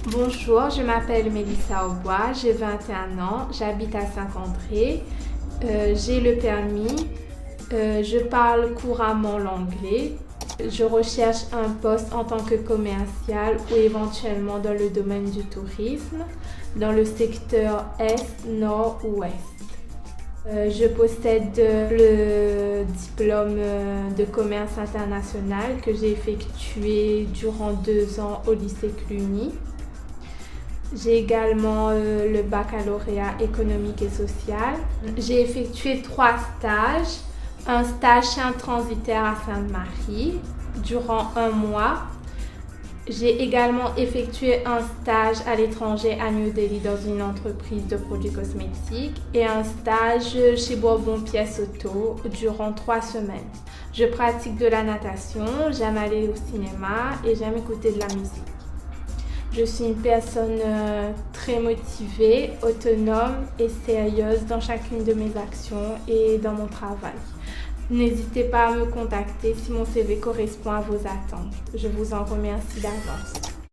Bonjour, je m'appelle Mélissa Aubois, j'ai 21 ans, j'habite à Saint-André, j'ai le permis, je parle couramment l'anglais. Je recherche un poste en tant que commercial ou éventuellement dans le domaine du tourisme, dans le secteur Est, Nord ou Ouest. Je possède le diplôme de commerce international que j'ai effectué durant 2 ans au lycée Cluny. J'ai également le baccalauréat économique et social. J'ai effectué 3 stages. Un stage transitaire à Sainte-Marie durant 1 mois. J'ai également effectué un stage à l'étranger à New Delhi dans une entreprise de produits cosmétiques et un stage chez Bourbon Pièces Auto durant 3 semaines. Je pratique de la natation, j'aime aller au cinéma et j'aime écouter de la musique. Je suis une personne très motivée, autonome et sérieuse dans chacune de mes actions et dans mon travail. N'hésitez pas à me contacter si mon CV correspond à vos attentes. Je vous en remercie d'avance.